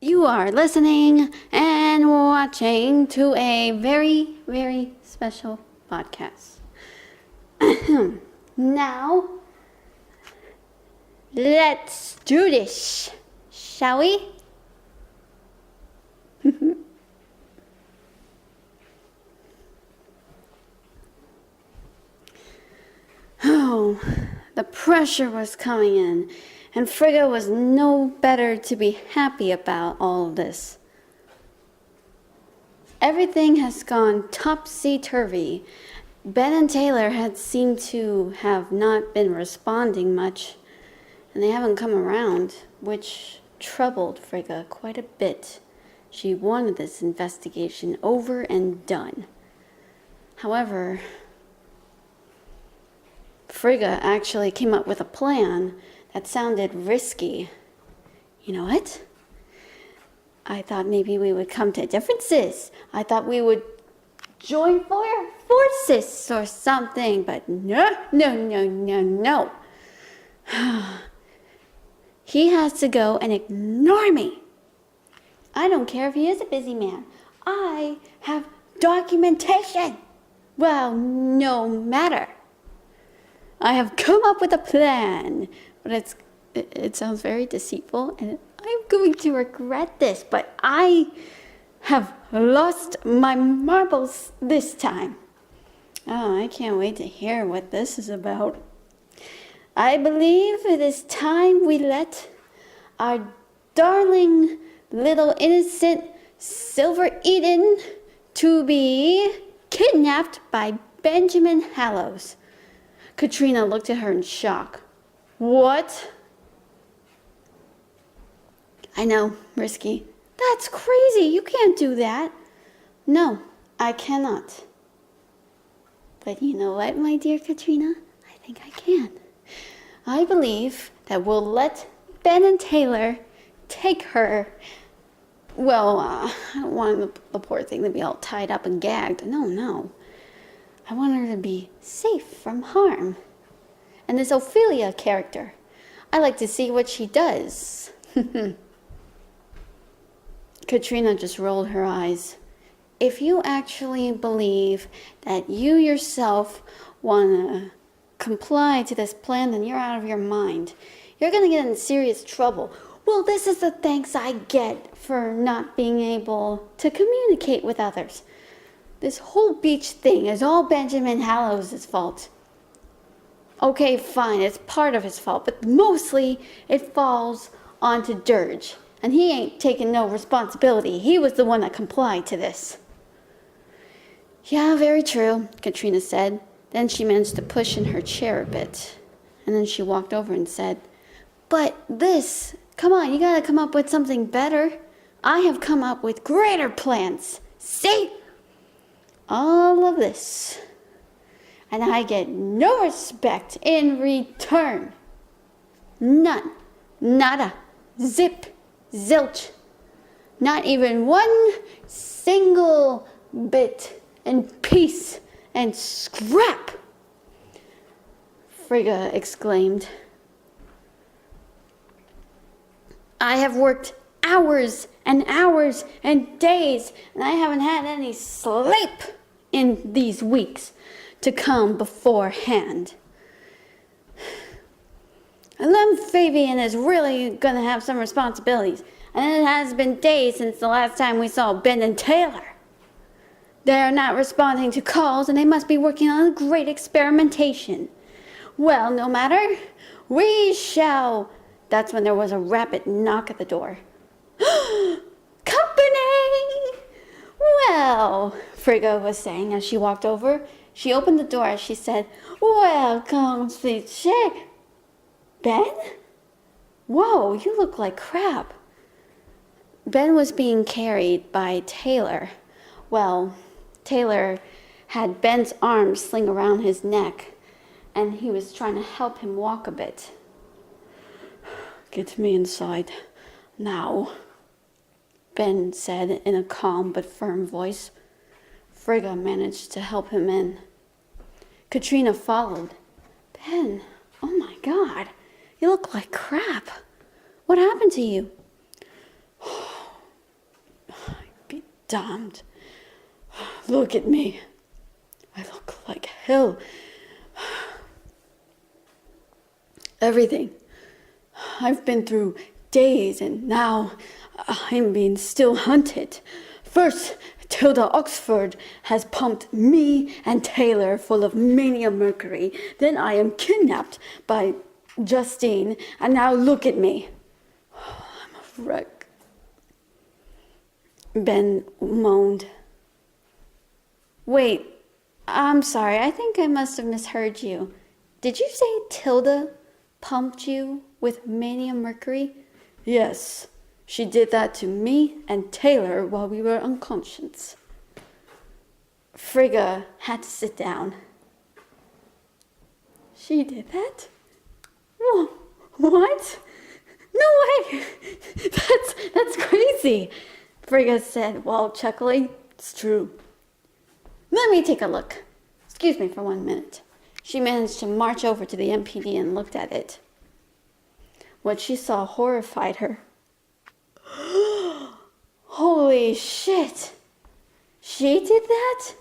You are listening and watching to a very, very special podcast. Now, let's do this, shall we? Oh, the pressure was coming in, and Frigga was no better to be happy about all of this. Everything has gone topsy-turvy. Ben and Taylor had seemed to have not been responding much, and they haven't come around, which troubled Frigga quite a bit. She wanted this investigation over and done. However, Frigga actually came up with a plan that sounded risky. You know what? I thought maybe we would come to differences. I thought we would join forces or something, but no. He has to go and ignore me. I don't care if he is a busy man. I have documentation. Well, no matter. I have come up with a plan, but it sounds very deceitful, and I'm going to regret this, but I have lost my marbles this time. Oh, I can't wait to hear what this is about. I believe it is time we let our darling little innocent Silver Eden to be kidnapped by Ben Hallows. Katrina looked at her in shock. What? I know, risky. That's crazy. You can't do that. No, I cannot. But you know what, my dear Katrina? I think I can. I believe that we'll let Ben and Taylor take her. Well, I don't want the poor thing to be all tied up and gagged. No. I want her to be safe from harm. And this Ophelia character, I like to see what she does. Katrina just rolled her eyes. If you actually believe that you yourself want to comply to this plan, then you're out of your mind. You're going to get in serious trouble. Well, this is the thanks I get for not being able to communicate with others. This whole beach thing is all Ben Hallows' fault. Okay, fine, it's part of his fault, but mostly it falls onto Dirge. And he ain't taking no responsibility. He was the one that complied to this. Yeah, very true, Katrina said. Then she managed to push in her chair a bit. And then she walked over and said, but this, come on, you gotta come up with something better. I have come up with greater plans. See? All of this. And I get no respect in return. None. Nada. Zip. Zilch. Not even one single bit and piece and scrap, Frigga exclaimed. I have worked hours and hours and days, and I haven't had any sleep in these weeks to come beforehand. And then Fabian is really going to have some responsibilities. And it has been days since the last time we saw Ben and Taylor. They are not responding to calls, and they must be working on a great experimentation. Well, no matter, we shall. That's when there was a rapid knock at the door. Company! Well, Frigga was saying as she walked over. She opened the door as she said, welcome, sweet chick. Ben? Whoa, you look like crap. Ben was being carried by Taylor. Well, Taylor had Ben's arms sling around his neck, and he was trying to help him walk a bit. Get me inside, now, Ben said in a calm but firm voice. Frigga managed to help him in. Katrina followed. Ben, oh my God, you look like crap. What happened to you? damned. Look at me. I look like hell. Everything. I've been through days, and now I'm being still hunted. First, Tilda Oxford has pumped me and Taylor full of mania mercury. Then I am kidnapped by Justine, and now look at me. I'm a wreck. Ben moaned. Wait, I'm sorry. I think I must have misheard you. Did you say Tilda pumped you with mania mercury? Yes, she did that to me and Taylor while we were unconscious. Frigga had to sit down. She did that? Whoa, what? No way! That's crazy, Frigga said while chuckling. It's true. Let me take a look. Excuse me for 1 minute. She managed to march over to the MPD and looked at it. What she saw horrified her. Holy shit! She did that?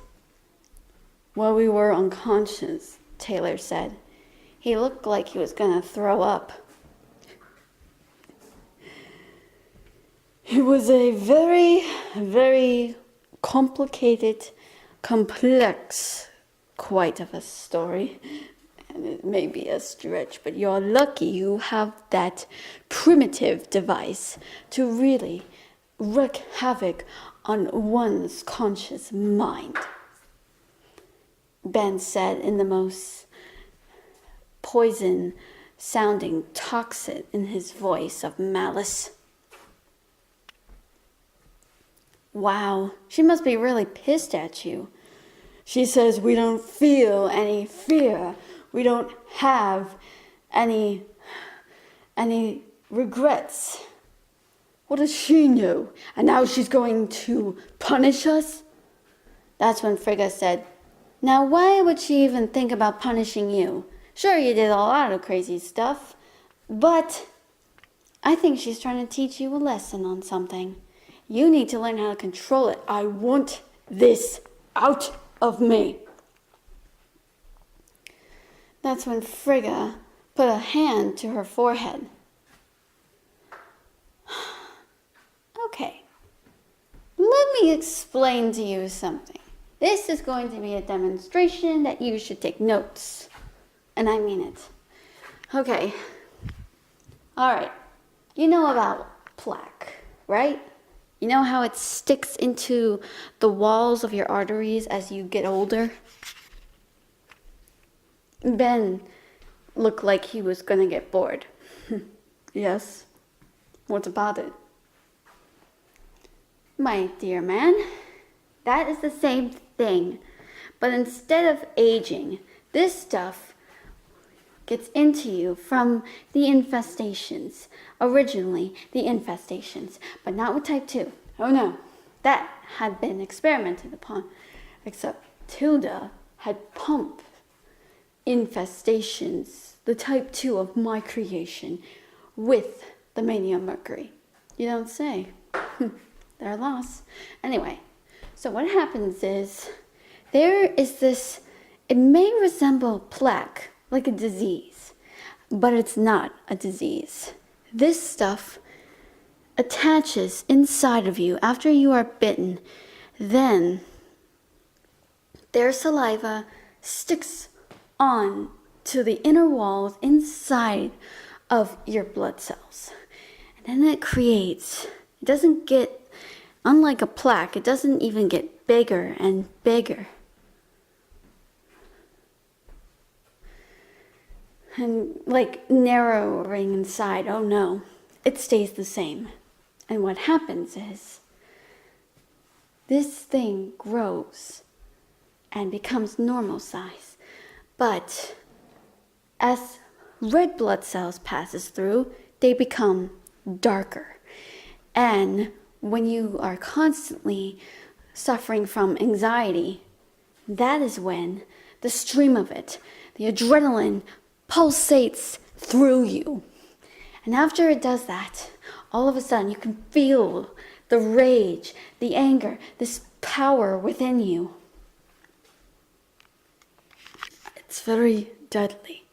While we were unconscious, Taylor said. He looked like he was gonna throw up. It was a very, very complicated, complex, quite of a story. And it may be a stretch, but you're lucky you have that primitive device to really wreak havoc on one's conscious mind. Ben said in the most poison-sounding toxin in his voice of malice. Wow, she must be really pissed at you. She says we don't feel any fear. We don't have any regrets. What does she know? And now she's going to punish us? That's when Frigga said, now why would she even think about punishing you? Sure, you did a lot of crazy stuff, but I think she's trying to teach you a lesson on something. You need to learn how to control it. I want this out of me. That's when Frigga put a hand to her forehead. Okay, let me explain to you something. This is going to be a demonstration that you should take notes. And I mean it. Okay. All right. You know about plaque, right? You know how it sticks into the walls of your arteries as you get older? Ben looked like he was going to get bored. Yes? What about it? My dear man, that is the same thing. But instead of aging, this stuff gets into you from the infestations. Originally, the infestations, but not with type 2. Oh no, that had been experimented upon. Except Tilda had pumped infestations, the type 2 of my creation, with the mania mercury. You don't say. Their loss. Anyway, so what happens is, there is this, it may resemble plaque, like a disease, but it's not a disease. This stuff attaches inside of you after you are bitten. Then their saliva sticks on to the inner walls inside of your blood cells. And then it creates, it doesn't get, unlike a plaque, it doesn't even get bigger and bigger. And like narrowing inside, oh no, it stays the same. And what happens is, this thing grows and becomes normal size. But as red blood cells passes through, they become darker. And when you are constantly suffering from anxiety, that is when the stream of it, the adrenaline, pulsates through you. And after it does that, all of a sudden you can feel the rage, the anger, this power within you. It's very deadly.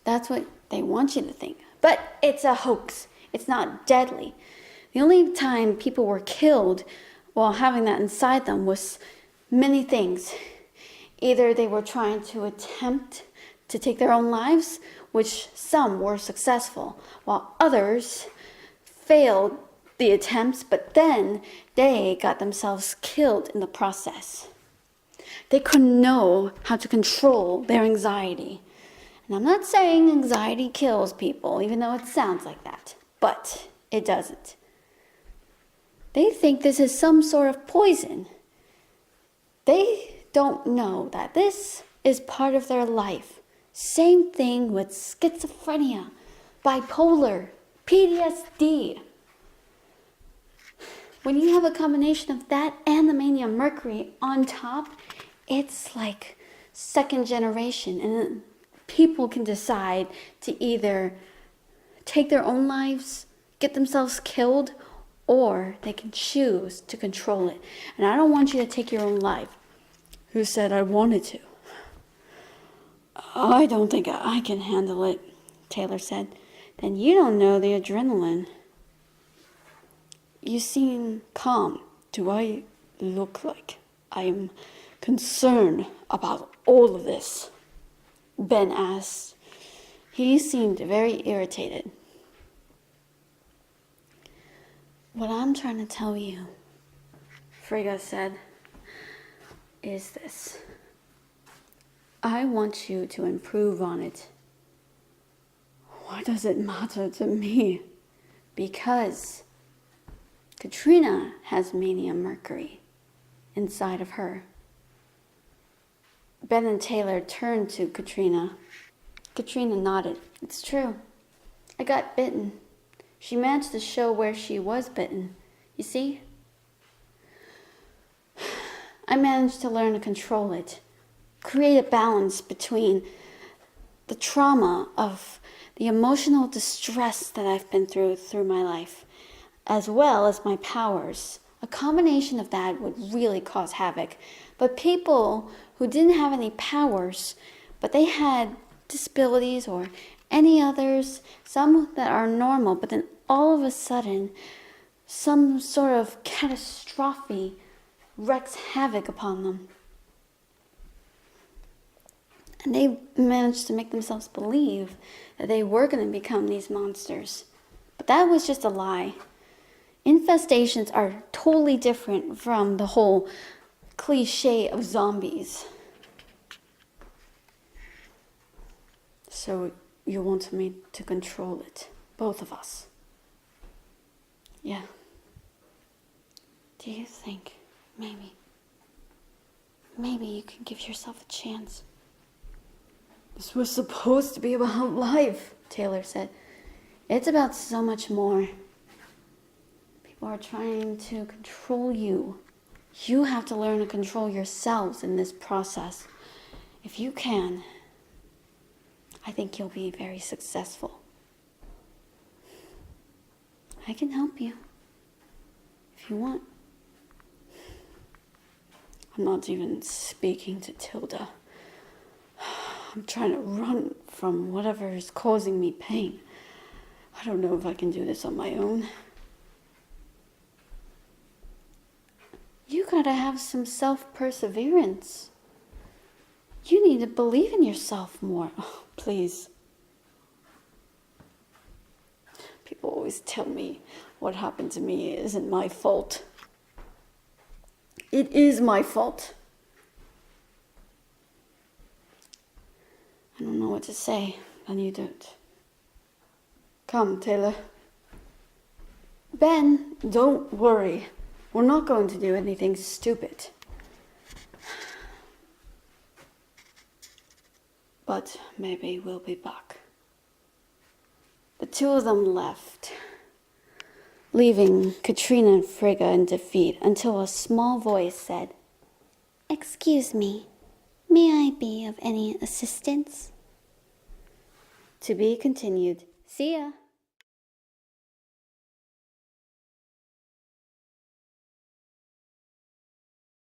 That's what they want you to think. But it's a hoax. It's not deadly. The only time people were killed while having that inside them was many things. Either they were trying to attempt to take their own lives, which some were successful, while others failed the attempts, but then they got themselves killed in the process. They couldn't know how to control their anxiety. And I'm not saying anxiety kills people, even though it sounds like that, but it doesn't. They think this is some sort of poison. They don't know that this is part of their life. Same thing with schizophrenia, bipolar, PTSD. When you have a combination of that and the mania Mercury on top, it's like second generation. And people can decide to either take their own lives, get themselves killed, or they can choose to control it. And I don't want you to take your own life. Who said I wanted to? I don't think I can handle it, Taylor said. Then you don't know the adrenaline. You seem calm. Do I look like I am concerned about all of this? Ben asked. He seemed very irritated. What I'm trying to tell you, Frigga said, is this. I want you to improve on it. Why does it matter to me? Because Katrina has mania Mercury inside of her. Ben and Taylor turned to Katrina. Katrina nodded. It's true. I got bitten. She managed to show where she was bitten. You see? I managed to learn to control it. Create a balance between the trauma of the emotional distress that I've been through my life, as well as my powers. A combination of that would really cause havoc. But people who didn't have any powers, but they had disabilities or any others, some that are normal, but then all of a sudden, some sort of catastrophe wreaks havoc upon them. And they managed to make themselves believe that they were going to become these monsters. But that was just a lie. Infestations are totally different from the whole cliche of zombies. So you want me to control it, both of us? Yeah. Do you think maybe you can give yourself a chance? This was supposed to be about life, Taylor said. It's about so much more. People are trying to control you. You have to learn to control yourselves in this process. If you can, I think you'll be very successful. I can help you if you want. I'm not even speaking to Tilda. I'm trying to run from whatever is causing me pain. I don't know if I can do this on my own. You gotta have some self-perseverance. You need to believe in yourself more. Oh, please. People always tell me what happened to me isn't my fault. It is my fault. I don't know what to say, and you don't. Come, Taylor. Ben, don't worry. We're not going to do anything stupid. But maybe we'll be back. The two of them left, leaving Katrina and Frigga in defeat until a small voice said, "Excuse me, may I be of any assistance?" To be continued. See ya!